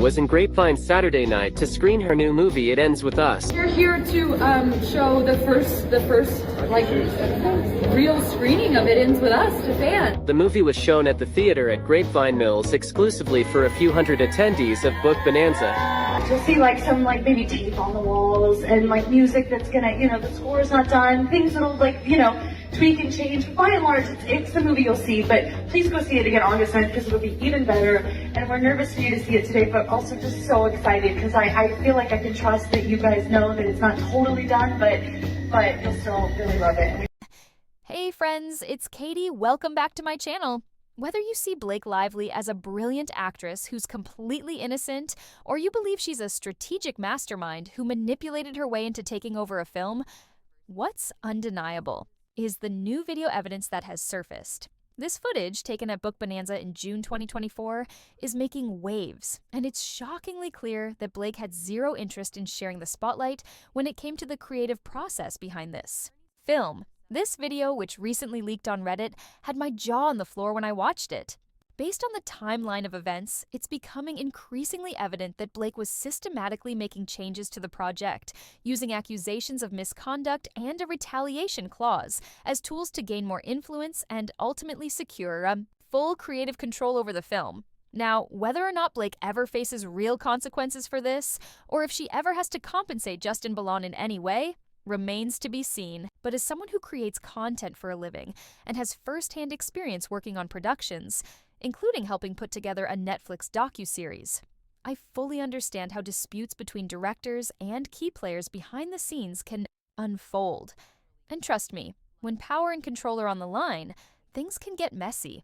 was in Grapevine Saturday night to screen her new movie It Ends With Us. We're here to show the first like real screening of It Ends With Us to fans. The movie was shown at the theater at Grapevine Mills exclusively for a few hundred attendees of Book Bonanza. You'll see like some like maybe tape on the walls and like music that's gonna, the score is not done, things that'll like, tweak and change. But by and large, it's the movie you'll see, but please go see it again August 9th because it'll be even better. And we're nervous for you to see it today, but also just so excited because I feel like I can trust that you guys know that it's not totally done, but you'll still really love it. Hey friends, it's Katie. Welcome back to my channel. Whether you see Blake Lively as a brilliant actress who's completely innocent, or you believe she's a strategic mastermind who manipulated her way into taking over a film, what's undeniable is the new video evidence that has surfaced. This footage, taken at Book Bonanza in June 2024, is making waves, and it's shockingly clear that Blake had zero interest in sharing the spotlight when it came to the creative process behind this film. This video, which recently leaked on Reddit, had my jaw on the floor when I watched it. Based on the timeline of events, it's becoming increasingly evident that Blake was systematically making changes to the project, using accusations of misconduct and a retaliation clause as tools to gain more influence and ultimately secure full creative control over the film. Now, whether or not Blake ever faces real consequences for this, or if she ever has to compensate Justin Balan in any way, remains to be seen. But as someone who creates content for a living and has first-hand experience working on productions, including helping put together a Netflix docuseries, I fully understand how disputes between directors and key players behind the scenes can unfold. And trust me, when power and control are on the line, things can get messy.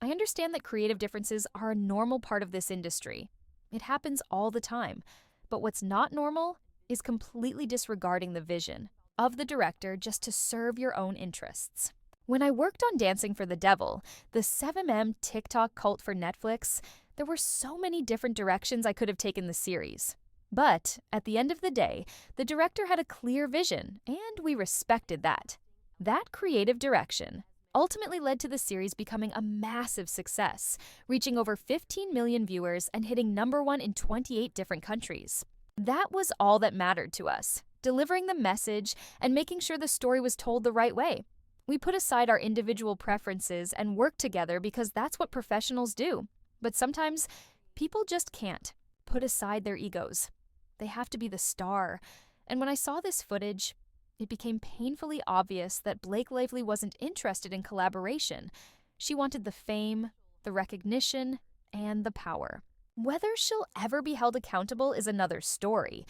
I understand that creative differences are a normal part of this industry. It happens all the time. But what's not normal is completely disregarding the vision of the director just to serve your own interests. When I worked on Dancing for the Devil, the 7M TikTok cult for Netflix, there were so many different directions I could have taken the series. But at the end of the day, the director had a clear vision, and we respected that. That creative direction ultimately led to the series becoming a massive success, reaching over 15 million viewers and hitting #1 in 28 different countries. That was all that mattered to us, delivering the message and making sure the story was told the right way. We put aside our individual preferences and worked together because that's what professionals do. But sometimes people just can't put aside their egos. They have to be the star. And when I saw this footage, it became painfully obvious that Blake Lively wasn't interested in collaboration. She wanted the fame, the recognition, and the power. Whether she'll ever be held accountable is another story.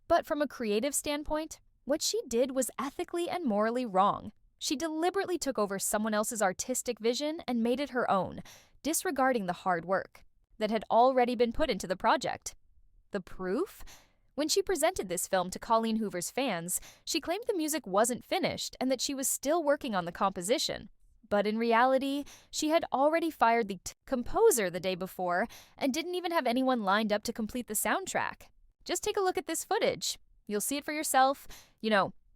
But from a creative standpoint, what she did was ethically and morally wrong. She deliberately took over someone else's artistic vision and made it her own, disregarding the hard work that had already been put into the project. The proof? When she presented this film to Colleen Hoover's fans, she claimed the music wasn't finished and that she was still working on the composition. But in reality, she had already fired the composer the day before and didn't even have anyone lined up to complete the soundtrack. Just take a look at this footage. You'll see it for yourself.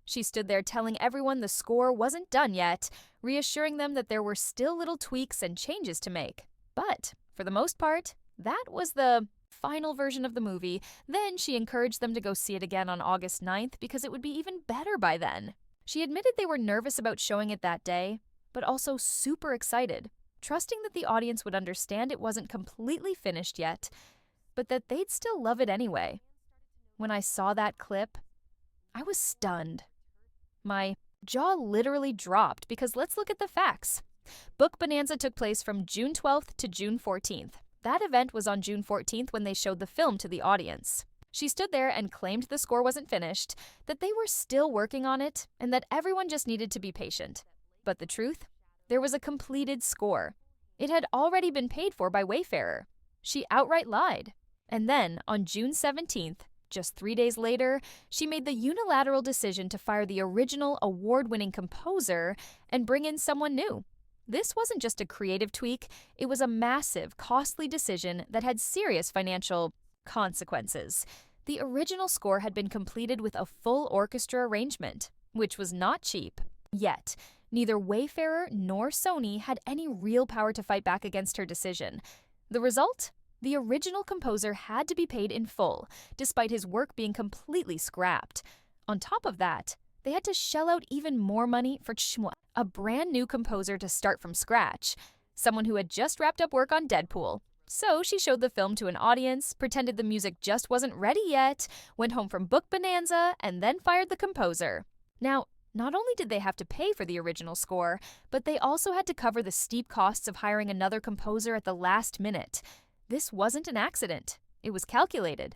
She stood there telling everyone the score wasn't done yet, reassuring them that there were still little tweaks and changes to make. But, for the most part, that was the final version of the movie. Then she encouraged them to go see it again on August 9th because it would be even better by then. She admitted they were nervous about showing it that day, but also super excited, trusting that the audience would understand it wasn't completely finished yet, but that they'd still love it anyway. When I saw that clip, I was stunned. My jaw literally dropped because let's look at the facts. Book Bonanza took place from June 12th to June 14th. That event was on June 14th when they showed the film to the audience. She stood there and claimed the score wasn't finished, that they were still working on it, and that everyone just needed to be patient. But the truth? There was a completed score. It had already been paid for by Wayfarer. She outright lied. And then, on June 17th, just 3 days later, she made the unilateral decision to fire the original award-winning composer and bring in someone new. This wasn't just a creative tweak, it was a massive, costly decision that had serious financial consequences. The original score had been completed with a full orchestra arrangement, which was not cheap. Yet, neither Wayfarer nor Sony had any real power to fight back against her decision. The result? The original composer had to be paid in full, despite his work being completely scrapped. On top of that, they had to shell out even more money for a brand new composer to start from scratch, someone who had just wrapped up work on Deadpool. So she showed the film to an audience, pretended the music just wasn't ready yet, went home from Book Bonanza, and then fired the composer. Now, not only did they have to pay for the original score, but they also had to cover the steep costs of hiring another composer at the last minute. This wasn't an accident. It was calculated.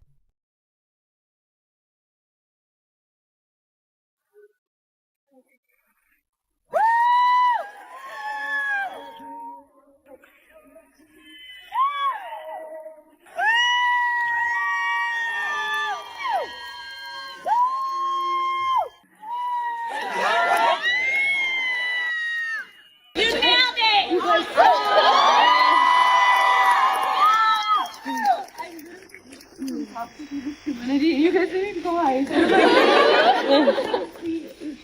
You guys didn't even go.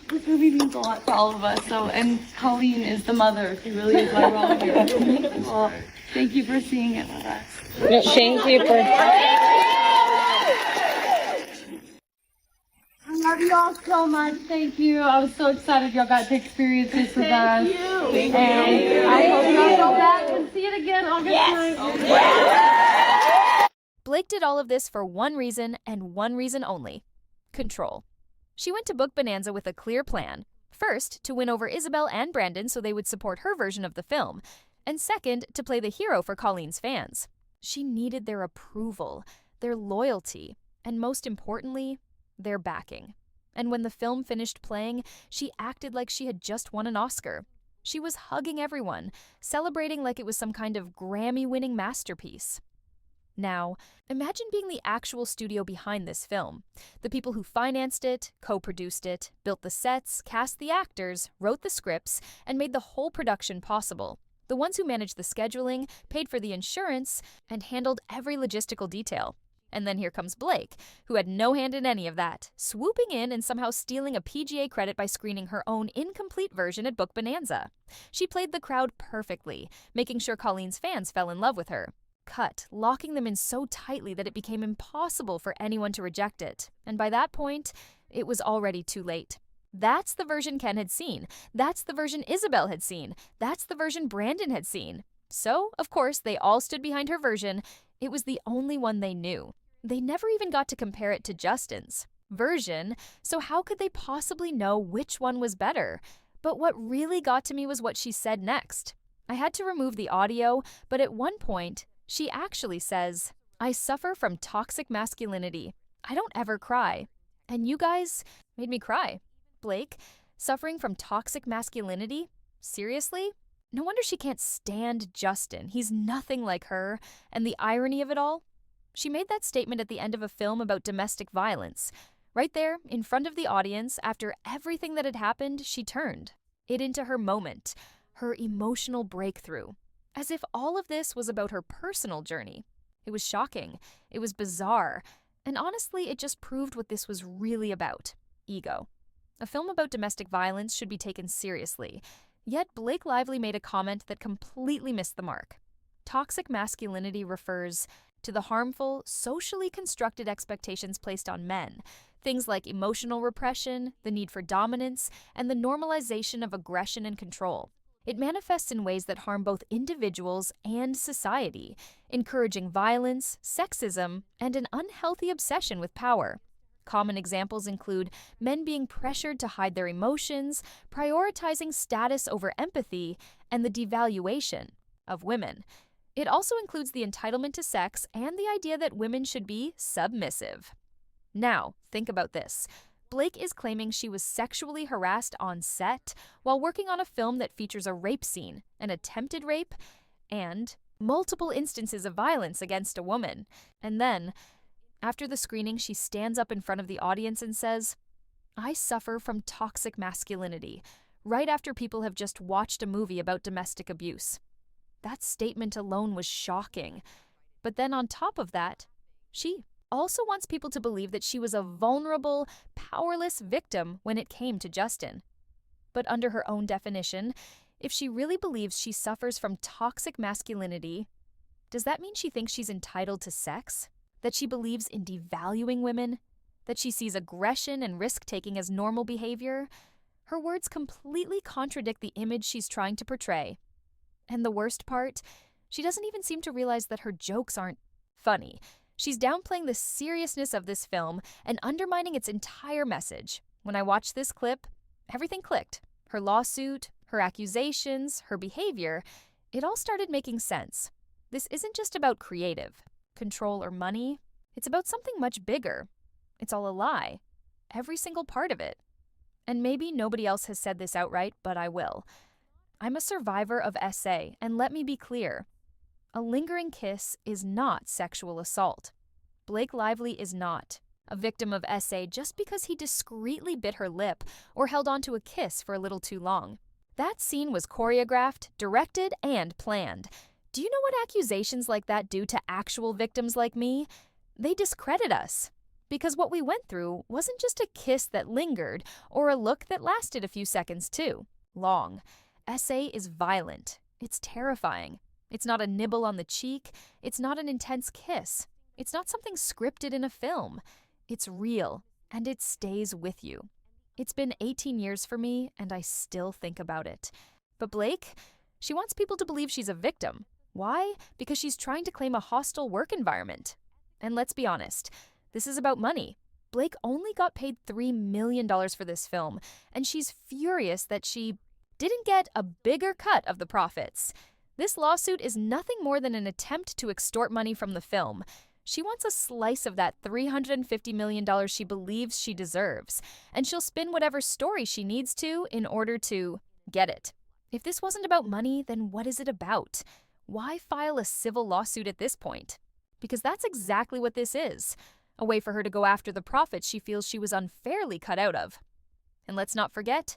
This movie means a lot to all of us. So, and Colleen is the mother. She really is my role here. Well, thank you for seeing it with us. Thank you for. I love you all so much. Thank you. I was so excited y'all got to experience this with us. Thank you. And I hope y'all go back and see it again August 9th. Blake did all of this for one reason and one reason only: control. She went to Book Bonanza with a clear plan. First, to win over Isabel and Brandon so they would support her version of the film, and second, to play the hero for Colleen's fans. She needed their approval, their loyalty, and most importantly, their backing. And when the film finished playing, she acted like she had just won an Oscar. She was hugging everyone, celebrating like it was some kind of Grammy-winning masterpiece. Now, imagine being the actual studio behind this film. The people who financed it, co-produced it, built the sets, cast the actors, wrote the scripts, and made the whole production possible. The ones who managed the scheduling, paid for the insurance, and handled every logistical detail. And then here comes Blake, who had no hand in any of that, swooping in and somehow stealing a PGA credit by screening her own incomplete version at Book Bonanza. She played the crowd perfectly, making sure Colleen's fans fell in love with her. Cut, locking them in so tightly that it became impossible for anyone to reject it. And by that point, it was already too late. That's the version Ken had seen. That's the version Isabel had seen. That's the version Brandon had seen. So, of course, they all stood behind her version. It was the only one they knew. They never even got to compare it to Justin's version, so how could they possibly know which one was better? But what really got to me was what she said next. I had to remove the audio, but at one point, she actually says, "I suffer from toxic masculinity. I don't ever cry." And you guys made me cry. Blake, suffering from toxic masculinity? Seriously? No wonder she can't stand Justin. He's nothing like her. And the irony of it all? She made that statement at the end of a film about domestic violence. Right there, in front of the audience, after everything that had happened, she turned it into her moment, her emotional breakthrough. As if all of this was about her personal journey. It was shocking. It was bizarre. And honestly, it just proved what this was really about: ego. A film about domestic violence should be taken seriously. Yet Blake Lively made a comment that completely missed the mark. Toxic masculinity refers to the harmful, socially constructed expectations placed on men. Things like emotional repression, the need for dominance, and the normalization of aggression and control. It manifests in ways that harm both individuals and society, encouraging violence, sexism, and an unhealthy obsession with power. Common examples include men being pressured to hide their emotions, prioritizing status over empathy, and the devaluation of women. It also includes the entitlement to sex and the idea that women should be submissive. Now, think about this. Blake is claiming she was sexually harassed on set while working on a film that features a rape scene, an attempted rape, and multiple instances of violence against a woman. And then, after the screening, she stands up in front of the audience and says, "I suffer from toxic masculinity," right after people have just watched a movie about domestic abuse. That statement alone was shocking. But then on top of that, she also wants people to believe that she was a vulnerable, powerless victim when it came to Justin. But under her own definition, if she really believes she suffers from toxic masculinity, Does that mean she thinks she's entitled to sex? That she believes in devaluing women? That she sees aggression and risk-taking as normal behavior? Her words completely contradict the image she's trying to portray. And the worst part, she doesn't even seem to realize that her jokes aren't funny. She's downplaying the seriousness of this film and undermining its entire message. When I watched this clip, everything clicked. Her lawsuit, her accusations, her behavior, it all started making sense. This isn't just about creative, control, or money. It's about something much bigger. It's all a lie. Every single part of it. And maybe nobody else has said this outright, but I will. I'm a survivor of SA, and let me be clear. A lingering kiss is not sexual assault. Blake Lively is not a victim of SA just because he discreetly bit her lip or held onto a kiss for a little too long. That scene was choreographed, directed, and planned. Do you know what accusations like that do to actual victims like me? They discredit us. Because what we went through wasn't just a kiss that lingered or a look that lasted a few seconds too long. SA is violent. It's terrifying. It's not a nibble on the cheek. It's not an intense kiss. It's not something scripted in a film. It's real, and it stays with you. It's been 18 years for me, and I still think about it. But Blake, she wants people to believe she's a victim. Why? Because she's trying to claim a hostile work environment. And let's be honest, this is about money. Blake only got paid $3 million for this film, and she's furious that she didn't get a bigger cut of the profits. This lawsuit is nothing more than an attempt to extort money from the film. She wants a slice of that $350 million she believes she deserves, and she'll spin whatever story she needs to in order to get it. If this wasn't about money, then what is it about? Why file a civil lawsuit at this point? Because that's exactly what this is. A way for her to go after the profits she feels she was unfairly cut out of. And let's not forget,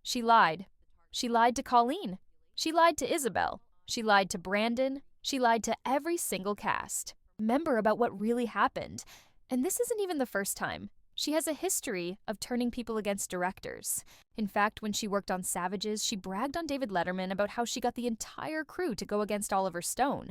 she lied. She lied to Colleen. She lied to Isabel. She lied to Brandon. She lied to every single cast. Member about what really happened. And this isn't even the first time. She has a history of turning people against directors. In fact, when she worked on Savages, she bragged on David Letterman about how she got the entire crew to go against Oliver Stone.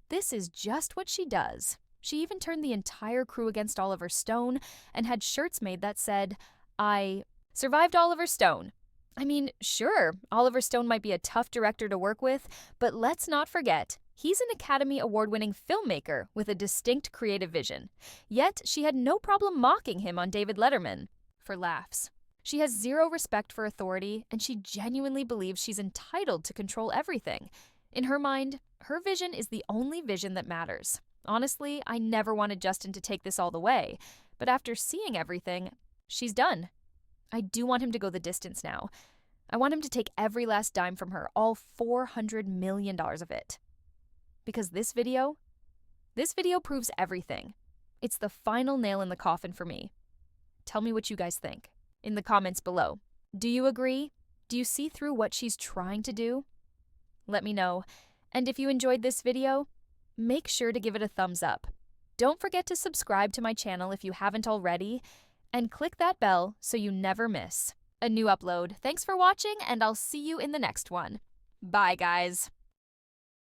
This is just what she does. She even turned the entire crew against Oliver Stone and had shirts made that said, "I survived Oliver Stone." I mean, sure, Oliver Stone might be a tough director to work with, but let's not forget, he's an Academy Award-winning filmmaker with a distinct creative vision. Yet, she had no problem mocking him on David Letterman for laughs. She has zero respect for authority, and she genuinely believes she's entitled to control everything. In her mind, her vision is the only vision that matters. Honestly, I never wanted Justin to take this all the way, but after seeing everything, she's done. I do want him to go the distance now. I want him to take every last dime from her, all $400 million of it. Because this video proves everything. It's the final nail in the coffin for me. Tell me what you guys think in the comments below. Do you agree? Do you see through what she's trying to do? Let me know. And if you enjoyed this video, make sure to give it a thumbs up. Don't forget to subscribe to my channel if you haven't already, and click that bell so you never miss a new upload. Thanks for watching, and I'll see you in the next one. Bye, guys.